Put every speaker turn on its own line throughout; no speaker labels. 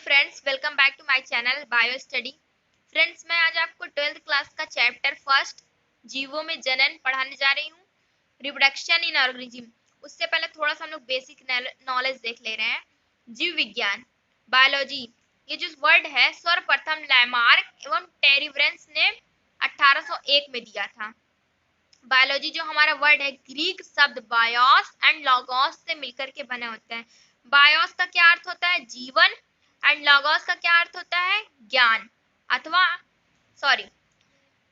Friends, welcome back to my channel bio study. Friends, मैं आज आपको 12th क्लास का चैप्टर फर्स्ट जीवों में जनन पढ़ाने जा रही हूँ, रिप्रोडक्शन इन ऑर्गेनिज्म। उससे पहले थोड़ा सा हम लोग बेसिक नॉलेज देख ले रहे हैं। जीव विज्ञान, बायोलॉजी, ये जो वर्ड है सर्वप्रथम लैमार्क एवं टेरिवरेंस ने 1801 में दिया था। बायोलॉजी जो हमारा वर्ड है ग्रीक शब्द बायोस एंड लॉगोस से मिलकर के बने होते हैं। बायोस का क्या अर्थ होता है? जीवन। एंड लॉगोस का क्या अर्थ होता है? ज्ञान अथवा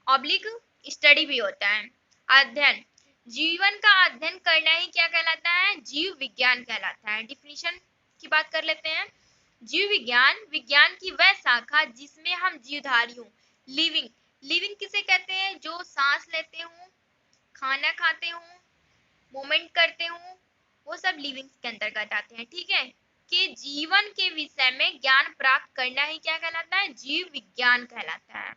ऑब्लिक स्टडी भी होता है, अध्ययन। जीवन का अध्ययन करना ही क्या कहलाता है? जीव विज्ञान कहलाता है। डिफिनीशन की बात कर लेते हैं। जीव विज्ञान विज्ञान की वह शाखा जिसमें हम जीवधारियों लिविंग किसे कहते हैं? जो सांस लेते हो, खाना खाते हो, मूवमेंट करते हो, वो सब लिविंग के अंतर्गत आते हैं। ठीक है, कि जीवन के विषय में ज्ञान प्राप्त करना ही क्या कहलाता है? जीव विज्ञान कहलाता है।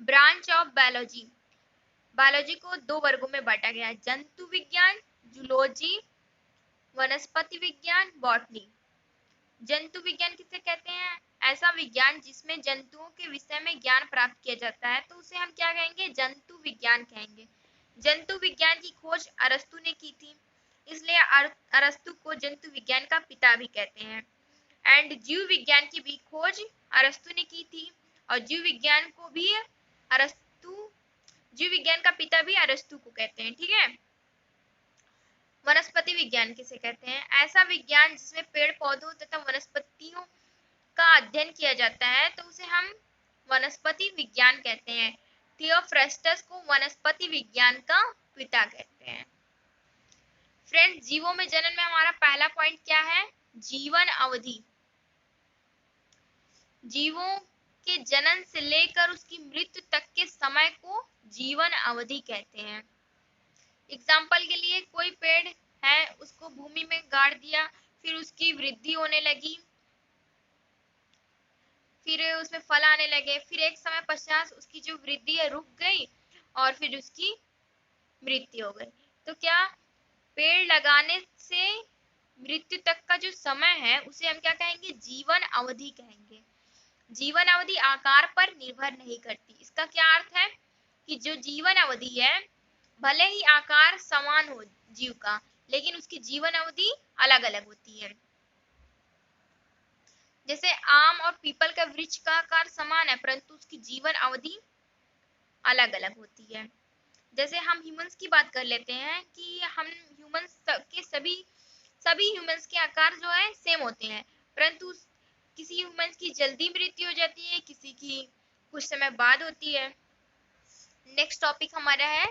ब्रांच ऑफ बायोलॉजी, बायोलॉजी को दो वर्गों में बांटा गया है, जंतु विज्ञान जूलॉजी, वनस्पति विज्ञान बॉटनी। जंतु विज्ञान किसे कहते हैं? ऐसा विज्ञान जिसमें जंतुओं के विषय में ज्ञान प्राप्त किया जाता है, तो उसे हम क्या कहेंगे? जंतु विज्ञान कहेंगे। जंतु विज्ञान की खोज अरस्तु ने की थी, इसलिए अरस्तु को जंतु विज्ञान का पिता भी कहते हैं। एंड जीव विज्ञान की भी खोज अरस्तु ने की थी, और जीव विज्ञान का पिता भी अरस्तु को कहते हैं। ठीक है। वनस्पति विज्ञान किसे कहते हैं? ऐसा विज्ञान जिसमें पेड़ पौधों तथा वनस्पतियों का अध्ययन किया जाता है, तो उसे हम वनस्पति विज्ञान कहते हैं। थियोफ्रस्टस को वनस्पति विज्ञान का पिता कहते हैं। फ्रेंड्स, जीवों में जनन में हमारा पहला पॉइंट क्या है? जीवन अवधि। जीवों के जनन से लेकर उसकी मृत्यु तक के समय को जीवन अवधि कहते हैं। एग्जाम्पल के लिए, कोई पेड़ है, उसको भूमि में गाड़ दिया, फिर उसकी वृद्धि होने लगी, फिर उसमें फल आने लगे, फिर एक समय पश्चात उसकी जो वृद्धि है रुक गई और फिर उसकी मृत्यु हो गई। तो क्या पेड़ लगाने से मृत्यु तक का जो समय है उसे हम क्या कहेंगे? जीवन अवधि कहेंगे। जीवन अवधि आकार पर निर्भर नहीं करती। इसका क्या अर्थ है? कि जो जीवन अवधि है, भले ही आकार समान हो जीव का, लेकिन उसकी जीवन अवधि अलग अलग होती है। जैसे आम और पीपल का वृक्ष का आकार समान है, परंतु उसकी जीवन अवधि अलग अलग होती है। जैसे हम ह्यूमंस की बात कर लेते हैं कि हम ह्यूमंस के सभी ह्यूमंस के आकार जो है सेम होते हैं, परंतु किसी ह्यूमंस की जल्दी मृत्यु हो जाती है, किसी की कुछ समय बाद होती है। नेक्स्ट टॉपिक हमारा है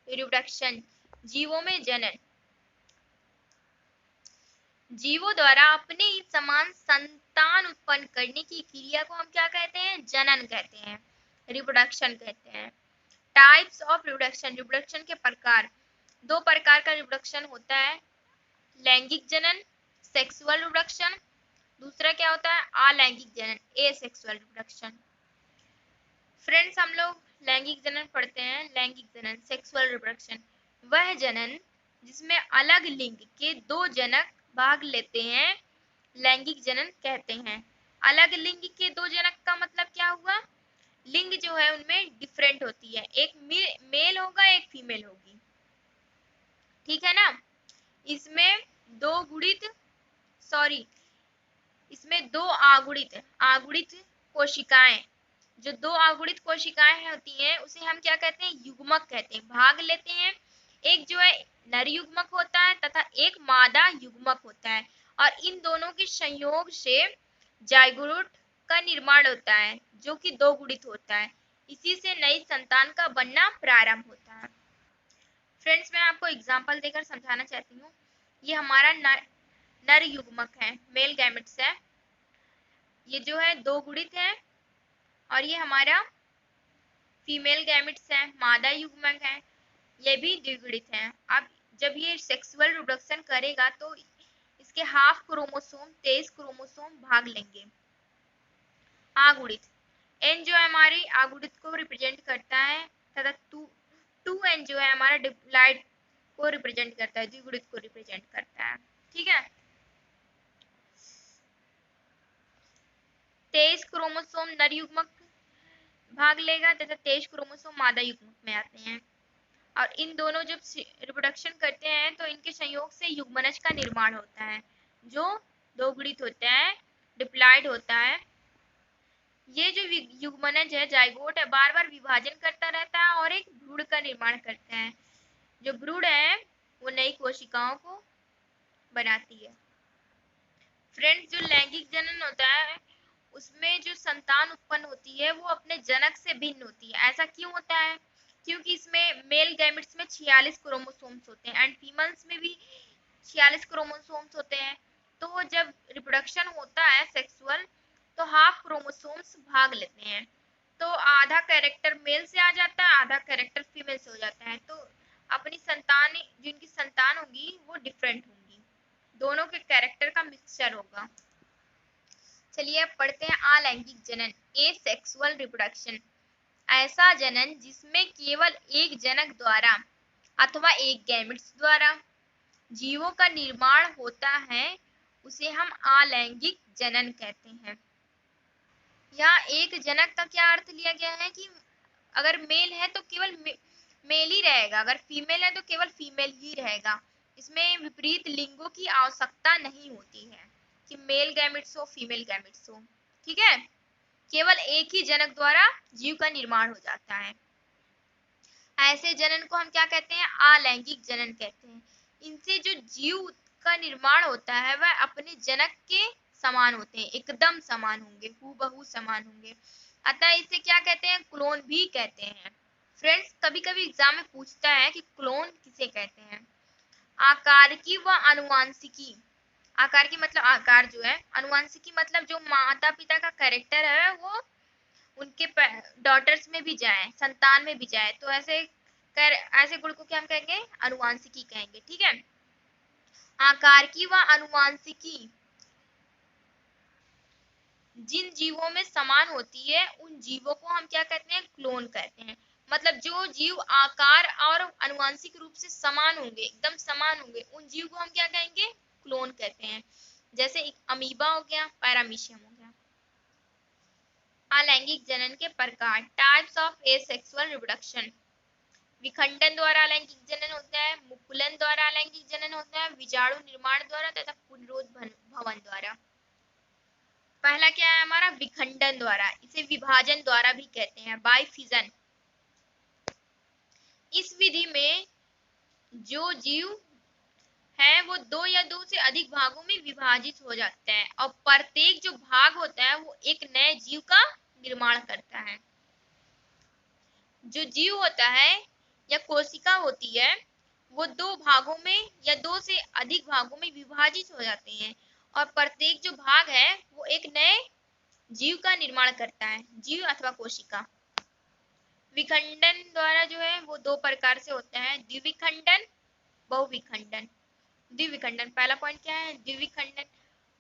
रिप्रोडक्शन, जीवों में जनन। जीवों द्वारा अपने ही समान संतान उत्पन्न करने की क्रिया को हम क्या कहते हैं? जनन कहते हैं, रिप्रोडक्शन कहते हैं। टाइप्स ऑफ रिप्रोडक्शन, रिप्रोडक्शन के प्रकार। दो प्रकार का रिप्रोडक्शन होता है, लैंगिक जनन सेक्सुअल रिप्रोडक्शन, दूसरा क्या होता है? अलैंगिक जनन एसेक्सुअल रिप्रोडक्शन। फ्रेंड्स, हम लोग लैंगिक जनन पढ़ते हैं। लैंगिक जनन सेक्सुअल रिप्रोडक्शन वह जनन जिसमें अलग लिंग के दो जनक भाग लेते हैं, लैंगिक जनन कहते हैं। अलग लिंग के दो जनक का मतलब क्या हुआ? लिंग जो है उनमें डिफरेंट होती है, एक मेल होगा, एक फीमेल होगी। ठीक है ना। इसमें दो आगुड़ित कोशिकाएं, जो दो आगुड़ित कोशिकाएं होती हैं उसे हम क्या कहते हैं? युग्मक कहते हैं, भाग लेते हैं। एक जो है नर युग्मक होता है तथा एक मादा युग्मक होता है, और इन दोनों के संयोग से जाइगोट का निर्माण होता है, जो कि दो गुणित होता है। इसी से नई संतान का बनना प्रारंभ होता है। फ्रेंड्स, मैं आपको एग्जांपल देकर समझाना चाहती हूँ। ये हमारा नर युग्मक है, मेल गैमेट्स है। ये जो है दो गुणित है, और ये हमारा फीमेल गैमेट्स है, मादा युग्मक है, ये भी द्विगुणित है। अब जब ये सेक्सुअल रिप्रोडक्शन करेगा तो इसके हाफ क्रोमोसोम 23 क्रोमोसोम भाग लेंगे। आगुणित एन जो है हमारी आगुणित को रिप्रेजेंट करता है, तथा 2n जो है हमारा डिप्लॉइड को रिप्रेजेंट करता है, द्विगुणित को रिप्रेजेंट करता है। ठीक है। 23 क्रोमोसोम नर युग्मक भाग लेगा तथा 23 क्रोमोसोम मादा युग्मक में आते हैं। और इन दोनों जब रिप्रोडक्शन करते हैं तो इनके संयोग से युग्मनज का निर्माण होता है, जो दोगुणित होता है, डिप्लॉयड होता है। ये जो युग्मनज है, जाइगोट है, बार बार विभाजन करता रहता है और एक भ्रूण का निर्माण करता है। जो भ्रूण है वो नई कोशिकाओं को बनाती है। फ्रेंड्स, जो लैंगिक जनन होता है उसमें जो संतान उत्पन्न होती है वो अपने जनक से भिन्न होती है। ऐसा क्यों होता है? क्योंकि इसमें मेल गैमेट्स में 46 क्रोमोसोम्स होते हैं एंड फीमेल्स में भी 46 क्रोमोसोम्स होते हैं। तो जब रिप्रोडक्शन होता है सेक्सुअल, तो हाफ क्रोमोसोम्स भाग लेते हैं। तो आधा कैरेक्टर मेल से आ जाता है, आधा कैरेक्टर फीमेल से हो जाता है। तो अपनी संतान, जिनकी संतान होगी वो डिफरेंट होंगी, दोनों के कैरेक्टर का मिक्सचर होगा। चलिए अब पढ़ते हैं अलैंगिक जनन, एसेक्सुअल रिप्रोडक्शन। ऐसा जनन जिसमें केवल एक जनक द्वारा अथवा एक गैमेट्स द्वारा जीवों का निर्माण होता है उसे हम अलैंगिक जनन कहते हैं। यहाँ एक जनक का क्या अर्थ लिया गया है कि अगर मेल है तो केवल मेल ही रहेगा, अगर फीमेल है तो केवल फीमेल ही रहेगा। इसमें विपरीत लिंगों की आवश्यकता नहीं होती है कि मेल गैमेट्स हो फीमेल गैमेट्स हो। ठीक है, केवल एक ही जनक द्वारा जीव का निर्माण हो जाता है। ऐसे जनन को हम क्या कहते हैं? अलैंगिक जनन कहते हैं। इनसे जो जीव का निर्माण होता है वह अपने जनक के समान होते हैं, एकदम समान होंगे, हूबहू समान होंगे। अतः इसे क्या कहते हैं? क्लोन भी कहते हैं। फ्रेंड्स, कभी कभी एग्जाम में पूछता है कि क्लोन किसे कहते हैं। आकारकी व अनुवांशिकी, आकार की मतलब आकार जो है, अनुवांशिकी मतलब जो माता पिता का कैरेक्टर है वो उनके डॉटर्स में भी जाए, संतान में भी जाए, तो ऐसे गुण को क्या हम कहेंगे? अनुवांशिकी कहेंगे। ठीक है, आकारकी व अनुवांशिकी जिन जीवों में समान होती है उन जीवों को हम क्या कहते हैं? क्लोन कहते हैं। मतलब जो जीव आकार और अनुवांशिक रूप से समान होंगे, एकदम समान होंगे, उन जीव को हम क्या कहेंगे? क्लोन कहते हैं। जैसे एक अमीबा हो गया, पैरामीशियम हो गया। अलैंगिक जनन के प्रकार, टाइप्स ऑफ एसेक्सुअल रिप्रोडक्शन। विखंडन द्वारा अलैंगिक जनन होता है, मुकुलन द्वारा अलैंगिक जनन होता है, विजाणु निर्माण द्वारा तथा पुनरुद्भवन द्वारा। पहला क्या है हमारा? विखंडन द्वारा, इसे विभाजन द्वारा भी कहते हैं, बाय फिजन। इस विधि में जो जीव है वो दो या दो से अधिक भागों में विभाजित हो जाता है और प्रत्येक जो भाग होता है वो एक नए जीव का निर्माण करता है। जो जीव होता है या कोशिका होती है वो दो भागों में या दो से अधिक भागों में विभाजित हो जाते हैं और प्रत्येक जो भाग है वो एक नए जीव का निर्माण करता है, जीव अथवा कोशिका। विखंडन द्वारा जो है वो दो प्रकार से होता है, द्विविखंडन, बहुविखंडन। द्विविखंडन, पहला पॉइंट क्या है? द्विविखंडन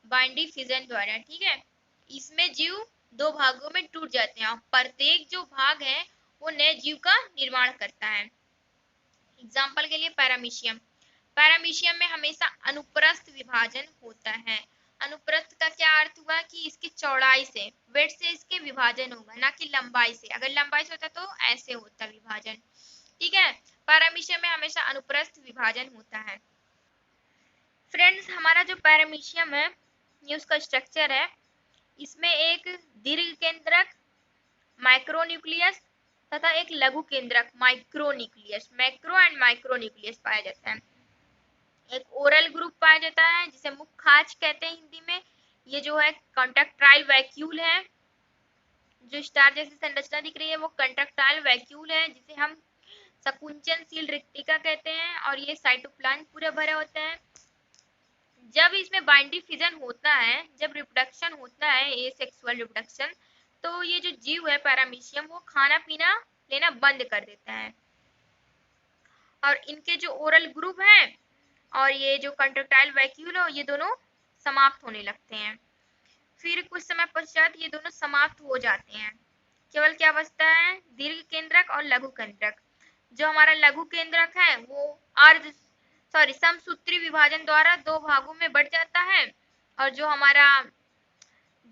बाइंडी फिजन द्वारा। ठीक है, इसमें जीव दो भागों में टूट जाते हैं और प्रत्येक जो भाग है वो नए जीव का निर्माण करता है। एग्जाम्पल के लिए पैरामीशियम, पैरामीशियम में हमेशा अनुप्रस्थ विभाजन होता है। अनुप्रस्थ का क्या अर्थ हुआ? कि इसकी चौड़ाई से, वेट से इसके विभाजन होगा, ना कि लंबाई से। अगर लंबाई से होता तो ऐसे होता विभाजन। ठीक है, पैरामीशियम में हमेशा अनुप्रस्थ विभाजन होता है। फ्रेंड्स, हमारा जो पैरामीशियम है ये उसका स्ट्रक्चर है, इसमें एक दीर्घ केंद्रक माइक्रोन्यूक्लियस तथा एक लघु केंद्रक माइक्रोन्यूक्लियस, मैक्रो एंड माइक्रोन्यूक्लियस पाया जाता है। एक ओरल ग्रुप पाया जाता है जिसे मुख खाज कहते हैं हिंदी में। ये जो है कॉन्ट्रैक्टाइल वैक्यूल है, जो स्टार जैसी संरचना दिख रही है वो कॉन्ट्रैक्टाइल वैक्यूल है जिसे हम संकुचनशील रिक्तिका कहते हैं और ये साइटोप्लाज्म पूरा भरा होता है। जब इसमें बाइंडी फिजन होता है, जब रिप्रोडक्शन होता है एसेक्सुअल रिप्रोडक्शन, तो ये जो जीव है पैरामीशियम वो खाना पीना लेना बंद कर देता है और इनके जो ओरल ग्रुप है और ये जो कॉन्ट्रैक्टाइल वैक्यूल है ये दोनों समाप्त होने लगते हैं। फिर कुछ समय पश्चात ये दोनों समाप्त हो जाते हैं, केवल क्या बचता है? दीर्घ केंद्रक और लघु केंद्रक। जो हमारा लघु केंद्रक है वो समसूत्री विभाजन द्वारा दो भागों में बढ़ जाता है और जो हमारा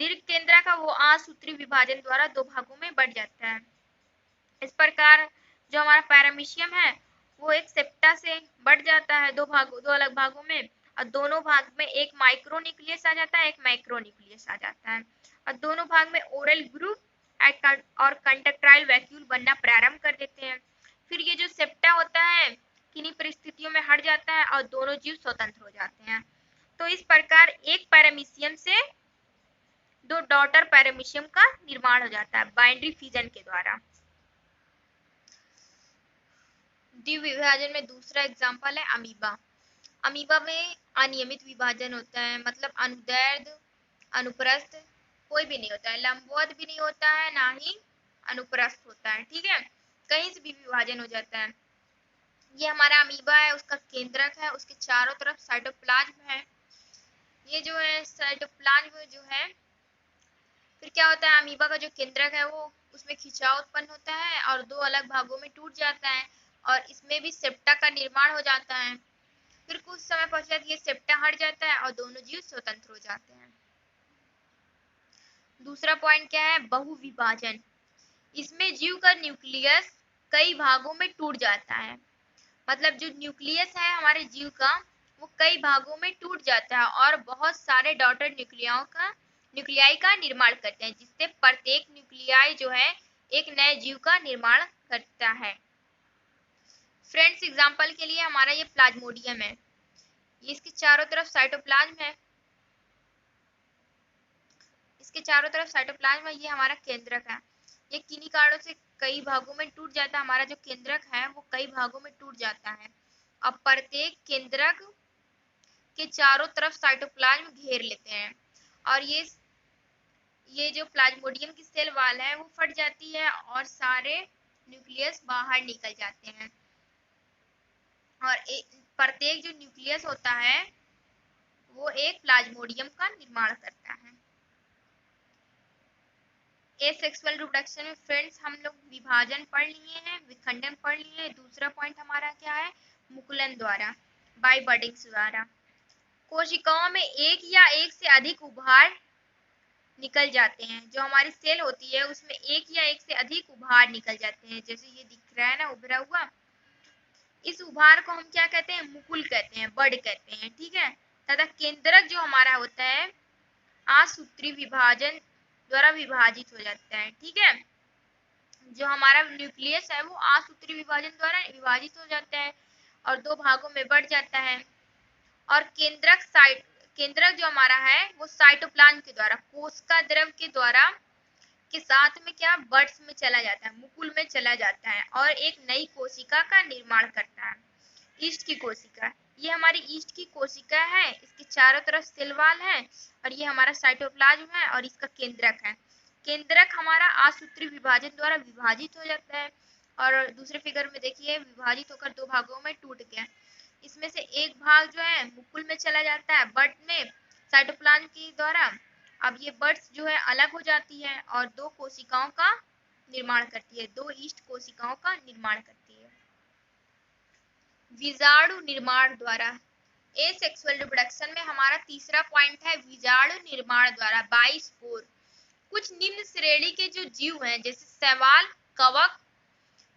दीर्घ केंद्रक का वो असूत्री विभाजन द्वारा दो भागों में बढ़ जाता है। इस प्रकार जो हमारा पैरामीशियम है वो एक सेप्टा से बढ़ जाता है दो अलग भागों में, और दोनों भाग में एक माइक्रो न्यूक्लियस आ जाता है, एक मैक्रो न्यूक्लियस आ जाता है, और दोनों भाग में ओरल ग्रुप और कंडक्टाइल वैक्यूल बनना प्रारंभ कर देते हैं। फिर ये जो सेप्टा होता है किन्हीं परिस्थितियों में हट जाता है और दोनों जीव स्वतंत्र हो जाते हैं। तो इस प्रकार एक पैरामीशियम से दो डॉटर पैरामीशियम का निर्माण हो जाता है बाइंड्री फिजन के द्वारा। द्विविभाजन में दूसरा एग्जाम्पल है अमीबा। अमीबा में अनियमित विभाजन होता है, मतलब अनुदैर्ध्य अनुप्रस्थ कोई भी नहीं होता है, लंबवत भी नहीं होता है, ना ही अनुप्रस्थ होता है। ठीक है, कहीं से भी विभाजन हो जाता है। ये हमारा अमीबा है, उसका केंद्रक है, उसके चारों तरफ साइटोप्लाज्म है। ये जो है साइटोप्लाज्म जो है, फिर क्या होता है अमीबा का जो केंद्रक है वो उसमें खिंचाव उत्पन्न होता है और दो अलग भागों में टूट जाता है, और इसमें भी सेप्टा का निर्माण हो जाता है। फिर कुछ समय पश्चात ये सेप्टा हट जाता है और दोनों जीव स्वतंत्र हो जाते हैं। दूसरा पॉइंट क्या है, बहुविभाजन। इसमें जीव का न्यूक्लियस कई भागों में टूट जाता है, मतलब जो न्यूक्लियस है हमारे जीव का वो कई भागों में टूट जाता है और बहुत सारे डॉटर न्यूक्लियाई का निर्माण करते हैं, जिससे प्रत्येक न्यूक्लियाई जो है एक नए जीव का निर्माण करता है। फ्रेंड्स, एग्जांपल के लिए हमारा ये प्लाज्मोडियम है, ये इसके चारों तरफ साइटोप्लाज्म है, इसके चारों तरफ साइटोप्लाज्म है, ये हमारा केंद्रक है। ये किन्हीं कारणों से कई भागों में टूट जाता है, हमारा जो केंद्रक है वो कई भागों में टूट जाता है। अब प्रत्येक केंद्रक के चारों तरफ साइटोप्लाज्म घेर लेते हैं, और ये जो प्लाज्मोडियम की सेल वाल है वो फट जाती है और सारे न्यूक्लियस बाहर निकल जाते हैं, और प्रत्येक जो न्यूक्लियस होता है वो एक प्लाज्मोडियम का निर्माण करता है। एसेक्सुअल रिप्रोडक्शन में फ्रेंड्स हम लोग विभाजन पढ़ लिए हैं, विखंडन पढ़ लिए हैं। दूसरा पॉइंट हमारा क्या है, मुकुलन द्वारा, बाय बडिंग द्वारा। कोशिकाओं में एक या एक से अधिक उभार निकल जाते हैं, जो हमारी सेल होती है उसमें एक या एक से अधिक उभार निकल जाते हैं, जैसे ये दिख रहा है ना उभरा हुआ, इस उभार को हम क्या कहते हैं, मुकुल कहते हैं, बड कहते हैं। ठीक है, तथा केंद्रक जो हमारा होता है आसूत्री विभाजन द्वारा विभाजित हो जाता है। ठीक है, जो हमारा न्यूक्लियस है वो आसूत्री विभाजन द्वारा विभाजित हो जाता है और दो भागों में बढ़ जाता है, और केंद्रक जो हमारा है वो साइटोप्लाज्म के द्वारा, कोशिका द्रव के द्वारा के साथ में क्या बड्स में चला जाता है, मुकुल में चला जाता है और एक नई कोशिका का निर्माण करता है, ईस्ट की कोशिका। ये हमारी ईस्ट की कोशिका है, इसके चारों तरफ सेल वॉल है, और ये हमारा साइटोप्लाज्म है और इसका केंद्रक है। केंद्रक हमारा आसूत्री विभाजन द्वारा विभाजित हो जाता है, और दूसरे फिगर में देखिए विभाजित होकर दो भागों में टूट गया। इसमें से एक भाग जो है मुकुल में चला जाता है बड में साइटोप्लाज्म के द्वारा। अब ये बड्स जो है अलग हो जाती है और दो कोशिकाओं का निर्माण करती है, दो ईस्ट कोशिकाओं का निर्माण करती है। बीजाणु निर्माण द्वारा, एसेक्सुअल रिप्रोडक्शन में हमारा तीसरा पॉइंट है बीजाणु निर्माण द्वारा, बाइस्पोर। कुछ निम्न श्रेणी के जो जीव हैं जैसे शैवाल, कवक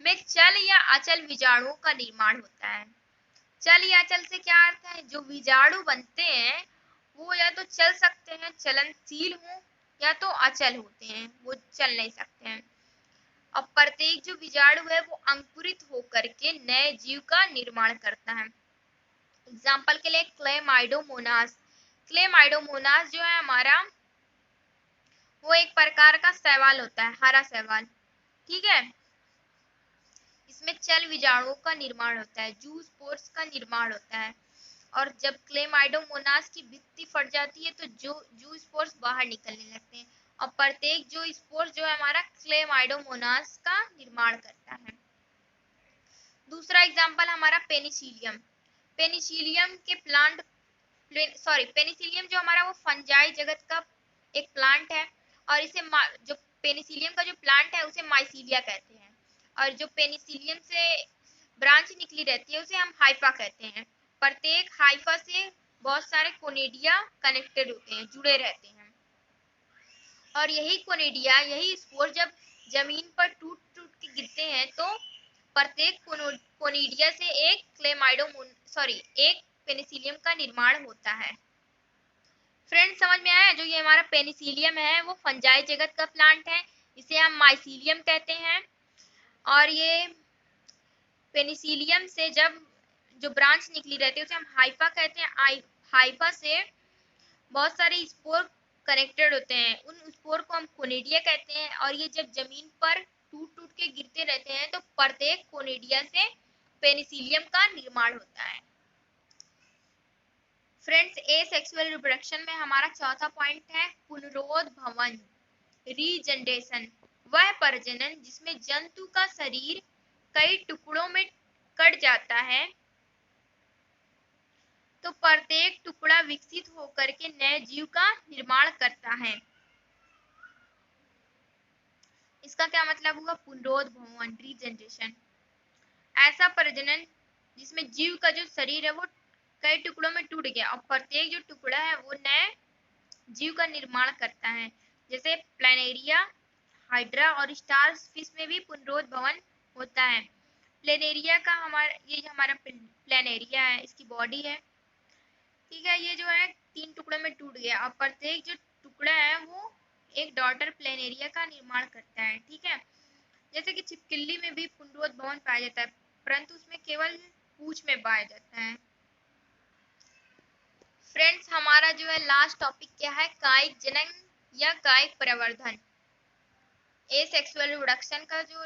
में चल या अचल बीजाणुओं का निर्माण होता है। चल या अचल से क्या अर्थ है, जो बीजाणु बनते हैं वो या तो चल सकते हैं, चलनशील हो, या तो अचल होते हैं, वो चल नहीं सकते हैं। अब प्रत्येक जो बीजाणु है वो अंकुरित होकर के नए जीव का निर्माण करता है। एग्जाम्पल के लिए क्लेमाइडोमोनास। क्लेमाइडोमोनास जो है हमारा वो एक प्रकार का शैवाल होता है, हरा शैवाल। ठीक है, इसमें चल बीजाणुओं का निर्माण होता है, जू स्पोर्स का निर्माण होता है, और जब क्लेमाइडोमोनास की भित्ति फट जाती है तो जू स्पोर्स बाहर निकलने लगते हैं, और प्रत्येक जो स्पोर्स जो है हमारा क्लेमाइडोमोनास का निर्माण करता है। दूसरा एग्जाम्पल हमारा पेनिसिलियम। पेनिसिलियम के पेनिसिलियम जो हमारा वो फंजाई जगत का एक प्लांट है, और इसे जो पेनिसिलियम का जो प्लांट है उसे माइसीलिया कहते हैं, और जो पेनिसिलियम से ब्रांच निकली रहती है उसे हम हाइफा कहते हैं। प्रत्येक हाइफा से बहुत सारे कोनिडिया कनेक्टेड होते हैं, जुड़े रहते हैं। और यही कोनिडिया, यही स्पोर जब जमीन पर टूट टूट के गिरते हैं तो प्रत्येक कोनिडिया से एक पेनिसिलियम का निर्माण होता है। फ्रेंड्स समझ में आया? जो ये हमारा पेनिसिलियम है वो फंजाई जगत का प्लांट है, इसे हम माइसीलियम कहते हैं। और ये पेनिसिलियम से जब जो ब्रांच निकली रहती है उसे हम हाइफा कहते हैं। हाइफा से बहुत सारे स्पोर कनेक्टेड होते हैं, उन स्पोर को हम कोनिडिया कहते हैं। और ये जब जमीन पर टूट टूट के गिरते रहते हैं तो प्रत्येक कोनिडिया से पेनिसिलियम का निर्माण होता है। फ्रेंड्स ए सेक्सुअल रिप्रोडक्शन में हमारा चौथा पॉइंट है पुनरोद्भवन, रीजनरेशन। वह प्रजनन जिसमें जंतु का शरीर कई टुकड़ों में कट जाता है तो प्रत्येक टुकड़ा विकसित होकर के नए जीव का निर्माण करता है। इसका क्या मतलब हुआ? पुनरोद्भवन, रीजनरेशन। ऐसा प्रजनन जिसमें जीव का जो शरीर है वो कई टुकड़ों में टूट गया और प्रत्येक जो टुकड़ा है वो नए जीव का निर्माण करता है। जैसे प्लैनेरिया, हाइड्रा और स्टार फिश में भी पुनरोद्भवन होता है। प्लैनेरिया का ये जो हमारा प्लैनेरिया है, इसकी बॉडी है, ठीक है, ये जो है 3 टुकड़ों में टूट गया और प्रत्येक जो टुकड़ा है वो एक डॉटर प्लैनेरिया का निर्माण करता है। ठीक है, जैसे कि छिपकली में भी पुनरोद्भवन पाया जाता है, परंतु उसमें केवल पूंछ में पाया जाता है। फ्रेंड्स हमारा जो है लास्ट टॉपिक क्या है? कायिक जनन या कायिक प्रवर्धन। ए सेक्सुअल रिप्रोडक्शन का जो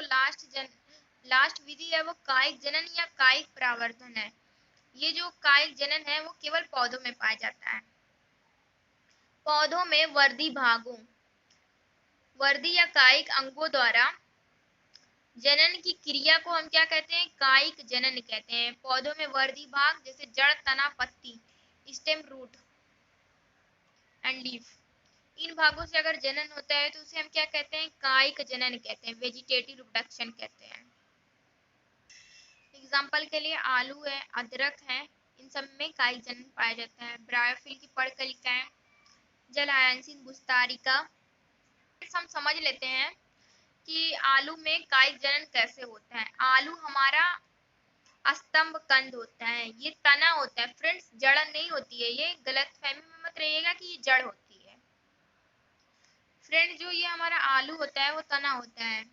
लास्ट विधि है वो कायिक जनन या कायिक प्रवर्धन है। ये जो कायिक जनन है वो केवल पौधों में पाया जाता है। पौधों में वर्दी या कायिक अंगों द्वारा जनन की क्रिया को हम क्या कहते हैं? कायिक जनन कहते हैं। पौधों में वर्दी भाग जैसे जड़, तना, पत्ती, स्टेम, रूट एंड लीफ, इन भागों से अगर जनन होता है तो उसे हम क्या कहते हैं? कायिक जनन कहते हैं, वेजिटेटिव रिप्रोडक्शन कहते हैं। एग्जाम्पल के लिए आलू है, अदरक है, इन सब में कायिक जनन पाया जाता है। ब्रायोफिल की पर्णकलिकाएं, जलहायंसिन गुस्तारिका। हम समझ लेते हैं कि आलू में कायिक जनन कैसे होता है। आलू हमारा स्तंभ कंद होता है, ये तना होता है। फ्रेंड्स जड़ नहीं होती है, ये गलतफहमी में मत रहिएगा कि ये जड़ होती है। फ्रेंड्स जो ये हमारा आलू होता है वो तना होता है।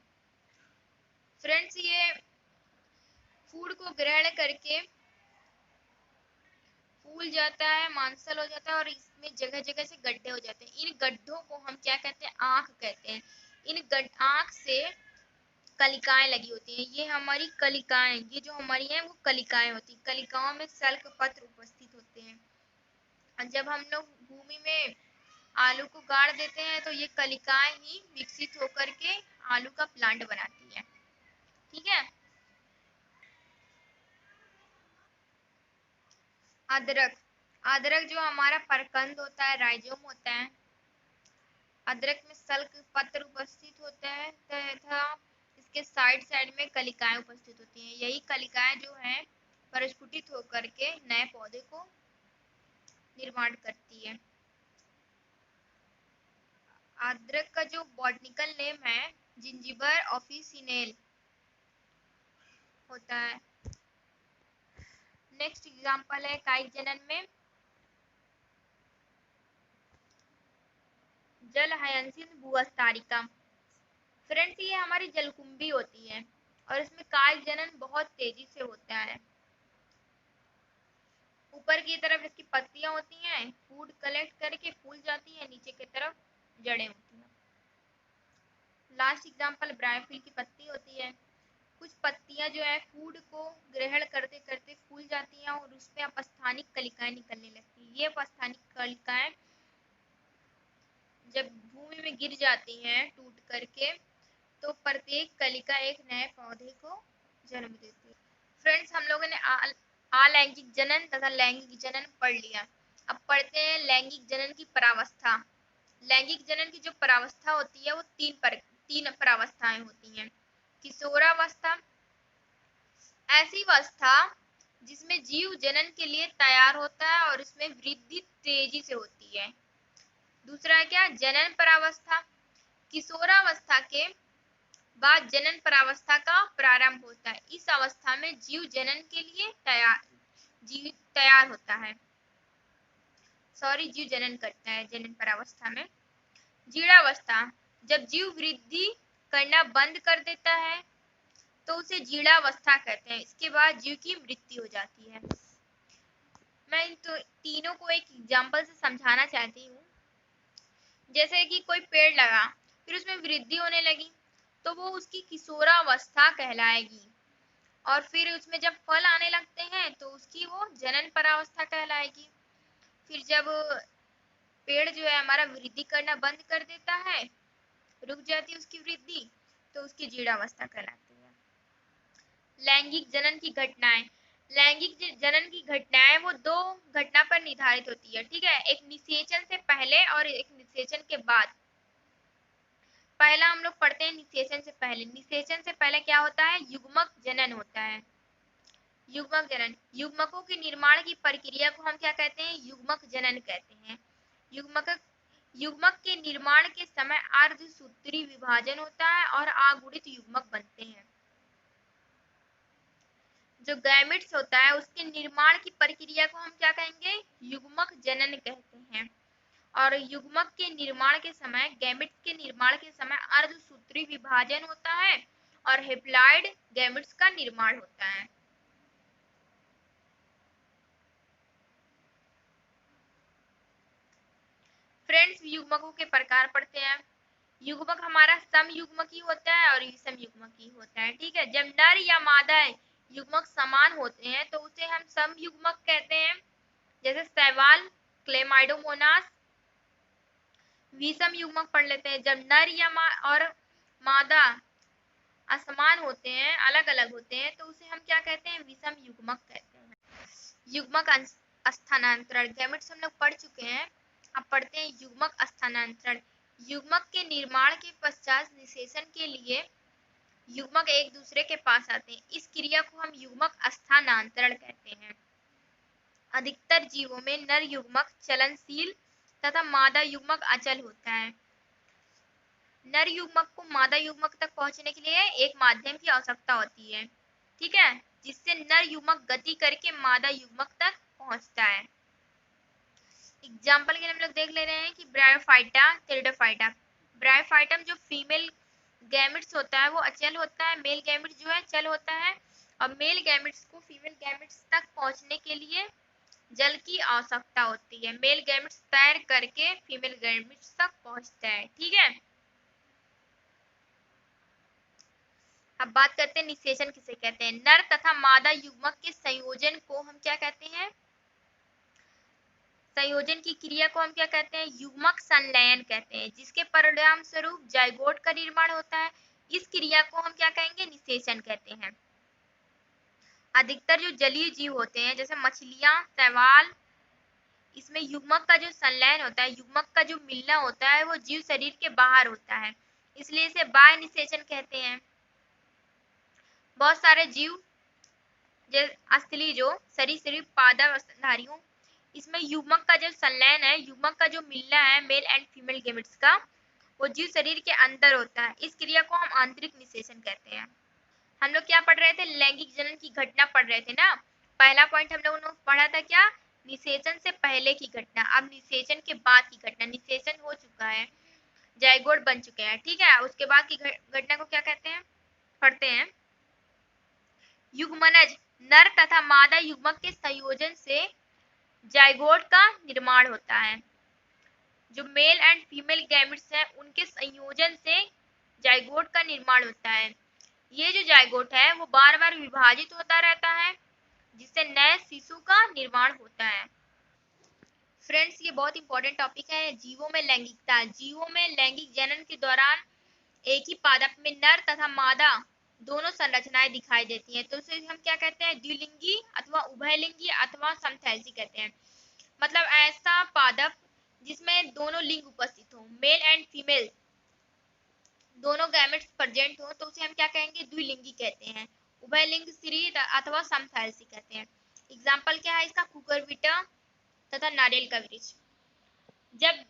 फ्रेंड्स ये फूड को ग्रहण करके फूल जाता है, मांसल हो जाता है और इसमें जगह जगह से गड्ढे हो जाते हैं। इन गड्ढों को हम क्या कहते हैं? आंख कहते हैं। इन आंख से कलिकाएं लगी होती हैं, ये हमारी कलिकाएं, ये जो हमारी हैं वो कलिकाएं होती हैं। कलिकाओं में सल्क पत्र उपस्थित होते हैं। और जब हम लोग भूमि में आलू को गाड़ देते हैं तो ये कलिकाएं ही विकसित होकर के आलू का प्लांट बनाती है। ठीक है। अदरक, अदरक जो हमारा परकंद होता है, राइजोम होता है। अदरक में सल्क पत्र उपस्थित होता है तथा इसके साइड साइड में कलिकाएं उपस्थित होती हैं। यही कलिकाएं जो है परिस्फुटित होकर के नए पौधे को निर्माण करती है। अदरक का जो बॉटनिकल नेम है जिंजिबर ऑफिसिनेल होता है। नेक्स्ट एग्जांपल है कायिक जनन में जलहायंसिन भूअस्तारिका। फ्रेंड्स ये हमारी जलकुंभी होती है और इसमें कायिक जनन बहुत तेजी से होता है। ऊपर की तरफ इसकी पत्तियां होती हैं, फूड कलेक्ट करके फूल जाती है, नीचे की तरफ जड़ें होती हैं। लास्ट एग्जांपल ब्रायोफिल की पत्ती होती है। कुछ पत्तियां जो है फूड को ग्रहण करते करते फूल जाती हैं और उसमें अपस्थानिक कलिकाएं निकलने लगती हैं। ये अपस्थानिक कलिकाएं जब भूमि में गिर जाती हैं टूट करके तो प्रत्येक कलिका एक नए पौधे को जन्म देती है। फ्रेंड्स हम लोगों ने अलैंगिक जनन तथा लैंगिक जनन पढ़ लिया। अब पढ़ते हैं लैंगिक जनन की परावस्था। लैंगिक जनन की जो परावस्था होती है वो तीन परावस्थाएं होती हैं। किशोरावस्था, ऐसी अवस्था जिसमें जीव जनन के लिए तैयार होता है और इसमें वृद्धि तेजी से होती है। दूसरा है क्या? जनन परावस्था, किशोरावस्था के बाद जनन परावस्था का प्रारंभ होता है। इस अवस्था में जीव जनन के लिए तैयार होता है। जीव जनन करता है जनन परावस्था में। जीर्णावस्था, जब जीव वृद्धि करना बंद कर देता है तो उसे जीर्णावस्था कहते हैं। इसके बाद जीव की मृत्यु हो जाती है। मैं इन तीनों को एक एग्जाम्पल से समझाना चाहती हूँ। जैसे कि कोई पेड़ लगा, फिर उसमें वृद्धि होने लगी तो वो उसकी किशोरावस्था कहलाएगी, और फिर उसमें जब फल आने लगते हैं तो उसकी वो जनन परावस्था कहलाएगी। फिर जब पेड़ जो है हमारा वृद्धि करना बंद कर देता है, रुक जाती है उसकी वृद्धि, तो उसकी जीर्णावस्था कहलाती है। लैंगिक जनन की घटनाएं, लैंगिक जनन की घटनाएं वो दो घटना पर निर्धारित होती है। ठीक है, एक निषेचन से पहले और एक निषेचन के बाद। पहला हम लोग पढ़ते हैं निषेचन से पहले। निषेचन से पहले क्या होता है? युग्मक जनन होता है। युग्मक जनन, युग्मकों के निर्माण की प्रक्रिया को हम क्या कहते हैं? युग्मक जनन कहते हैं। युग्मक के निर्माण के समय अर्धसूत्री विभाजन होता है और अगुणित युग्मक बनते हैं। जो गैमेट्स होता है उसके निर्माण की प्रक्रिया को हम क्या कहेंगे? युग्मक जनन कहते हैं। और युग्मक के निर्माण के समय, गैमेट्स के निर्माण के समय अर्धसूत्री विभाजन होता है और हेप्लॉइड गैमेट्स का निर्माण होता है। फ्रेंड्स, युग्मकों के प्रकार पढ़ते हैं। युग्मक हमारा समयुग्मकी होता है और विषम युग्मकी होता है। ठीक है, जब नर या मादा युग्मक समान होते हैं तो उसे हम समयुग्मक कहते हैं, जैसे शैवाल, क्लेमाइडोमोनास। विषम युग्मक पढ़ लेते हैं, जब नर या और मादा असमान होते हैं, अलग अलग होते हैं, तो उसे हम क्या कहते हैं? विषम युग्मक कहते हैं। युग्मक स्थानांतरण, गैमेट्स हम लोग पढ़ चुके हैं, अब पढ़ते हैं युग्मक स्थानांतरण। युग्मक के निर्माण के पश्चात निषेचन के लिए युग्मक एक दूसरे के पास आते हैं। इस क्रिया को हम युग्मक स्थानांतरण कहते हैं। अधिकतर जीवों में नर युग्मक चलनशील तथा मादा युग्मक अचल होता है। नर युग्मक को मादा युग्मक तक पहुंचने के लिए एक माध्यम की आवश्यकता होती है। ठीक है, जिससे नर युग्मक गति करके मादा युग्मक तक पहुंचता है। एग्जाम्पल के लिए हम लोग देख ले रहे हैं कि ब्रायोफाइटा, टेरिडोफाइटा। ब्रायोफाइटम जो फीमेल गैमेट्स होता है वो अचल होता है, मेल गैमेट्स जो है चल होता है, और मेल गैमेट्स को फीमेल गैमेट्स तक पहुंचने के लिए जल की आवश्यकता होती है। मेल गैमेट्स तैर करके फीमेल गैमेट्स तक पहुंचता है। ठीक है, अब बात करते हैं निषेचन किसे कहते हैं। नर तथा मादा युग्मक के संयोजन को हम क्या कहते हैं? संयोजन की क्रिया को हम क्या कहते हैं? युग्मक संलयन कहते हैं, जिसके परिणाम स्वरूप जाइगोट का निर्माण होता है। इस क्रिया को हम क्या कहेंगे? निषेचन कहते हैं। अधिकतर जो जलीय जीव होते हैं, जैसे मछलियां, शैवाल, इसमें युग्मक का जो संलयन होता है, युग्मक का जो मिलना होता है, वो जीव शरीर के बाहर होता है, इसलिए इसे बाह्य निषेचन कहते हैं। बहुत सारे जीव स्थलीय जो सरीसृप पादधारियों, इसमें युग्मक का जो संलयन है, युग्मक का जो मिलना है मेल एंड फीमेल गैमेट्स का, वो जीव शरीर के अंदर होता है। इस क्रिया को हम आंतरिक निषेचन कहते हैं। हम लोग क्या पढ़ रहे थे? लैंगिक जनन की घटना पढ़ रहे थे ना। पहला पॉइंट हम लोगों ने पढ़ा था क्या? निषेचन से पहले की घटना। अब निषेचन के बाद की घटना। निषेचन हो चुका है, जाइगोट बन चुके हैं। ठीक है, उसके बाद की घटना को क्या कहते हैं? पढ़ते हैं। युग्मनज, नर तथा मादा युग्मक के संयोजन से जाइगोट का निर्माण होता है। जो मेल एंड फीमेल गैमेट्स हैं उनके संयोजन से जाइगोट का निर्माण होता है। ये जो जाइगोट है वो बार बार विभाजित होता रहता है, जिससे नए शिशु का निर्माण होता है। फ्रेंड्स, ये बहुत इंपॉर्टेंट टॉपिक है। जीवों में लैंगिकता। जीवों में लैंगिक जनन के दौरान एक ही पादप में नर तथा मादा दोनों संरचनाएं दिखाई देती हैं, तो उसे हम क्या कहते हैं? द्विलिंगी अथवा उभयलिंगी अथवा समथैलेसी कहते हैं। मतलब ऐसा पादप जिसमें दोनों लिंग उपस्थित हो, मेल एंड फीमेल दोनों गैमेट्स प्रेजेंट हो, तो उसे हम क्या कहेंगे? द्विलिंगी कहते हैं। उभयलिंग स्त्री अथवा समथैलेसी कहते हैं। एग्जाम्पल क्या है इसका? कुकुरबिटा तथा नारियल का वृक्ष। जब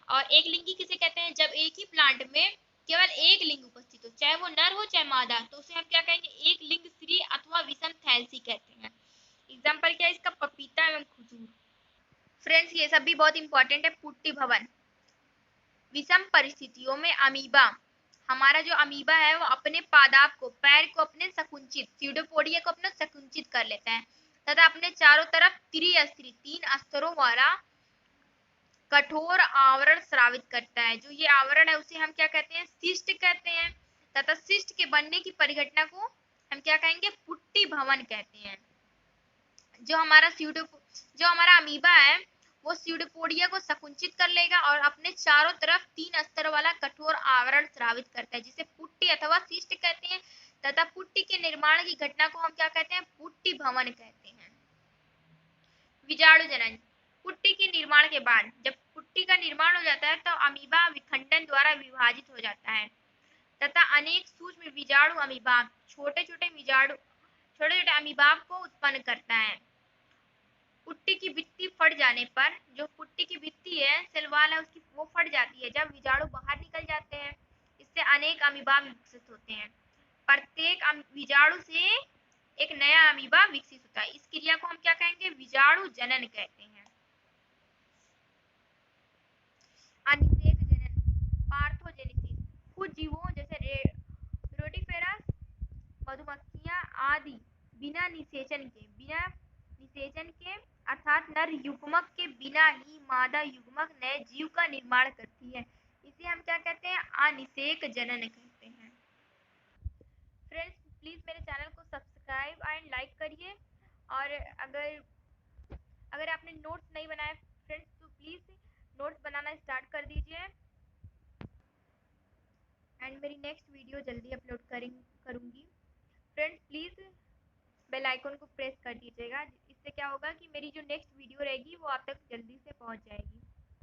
और एक लिंगी किसे कहते हैं? जब एक ही प्लांट में केवल एक लिंग उपस्थित हो, चाहे वो नर हो चाहे मादा, तो उसे हम क्या कहेंगे? एक लिंग स्त्री अथवा विषम थैलसी कहते हैं। एग्जाम्पल क्या है इसका? पपीता एवं खजूर। फ्रेंड्स ये सब भी बहुत इंपॉर्टेंट है। पुट्टी भवन, विषम परिस्थितियों में अमीबा, हमारा जो अमीबा है वो अपने पादाप को, पैर को अपने संकुचित, स्यूडोपोडिया को अपना संकुचित कर लेता है तथा अपने चारों तरफ त्रिस्तरीय, 3 स्तरों वाला कठोर आवरण स्रावित करता है। जो ये आवरण है उसे हम क्या कहते हैं? शिष्ट कहते हैं। तथा शिष्ट के बनने की परिघटना को हम क्या कहेंगे? पुट्टी भवन कहते हैं। जो हमारा अमीबा है वो स्यूडोपोडिया को संकुचित कर लेगा और अपने चारों तरफ 3 स्तर वाला कठोर आवरण स्रावित करता है, जिसे पुट्टी अथवा शिष्ट कहते हैं। तथा पुट्टी के निर्माण की घटना को हम क्या कहते हैं? पुट्टी भवन कहते हैं। विजाणु जनन, पुट्टी के निर्माण के बाद जब पुट्टी का निर्माण हो जाता है तो अमीबा विखंडन द्वारा विभाजित हो जाता है तथा अनेक सूक्ष्म विजाणु अमीबा, छोटे छोटे अमीबाब को उत्पन्न करता है। पुट्टी की भित्ति फट जाने पर, जो पुट्टी की भित्ति है, सेल वॉल है उसकी, वो फट जाती है जब विजाणु बाहर निकल जाते हैं। इससे अनेक अमीबाब विकसित होते हैं। प्रत्येक विजाणु से एक नया अमीबा विकसित होता है। इस क्रिया को हम क्या कहेंगे? विजाणु जनन कहते हैं। अनिषेक जनन, पार्थोजेनेसिस, कुछ जीवों जैसे रोटिफेरस, मधुमक्खियां आदि बिना निषेचन के अर्थात नर युग्मक के बिना ही मादा युग्मक नए जीव का निर्माण करती है। इसे हम क्या कहते हैं? अनिषेक जनन कहते हैं। फ्रेंड्स प्लीज मेरे चैनल को सब्सक्राइब एंड लाइक करिए। और अगर आपने नोट्स नहीं बनाए फ्रेंड्स तो प्लीज नोट्स बनाना स्टार्ट कर दीजिए। एंड मेरी नेक्स्ट वीडियो जल्दी अपलोड करूंगी। फ्रेंड्स प्लीज बेल आइकन को प्रेस कर दीजिएगा। इससे क्या होगा कि मेरी जो नेक्स्ट वीडियो रहेगी वो आप तक जल्दी से पहुंच जाएगी।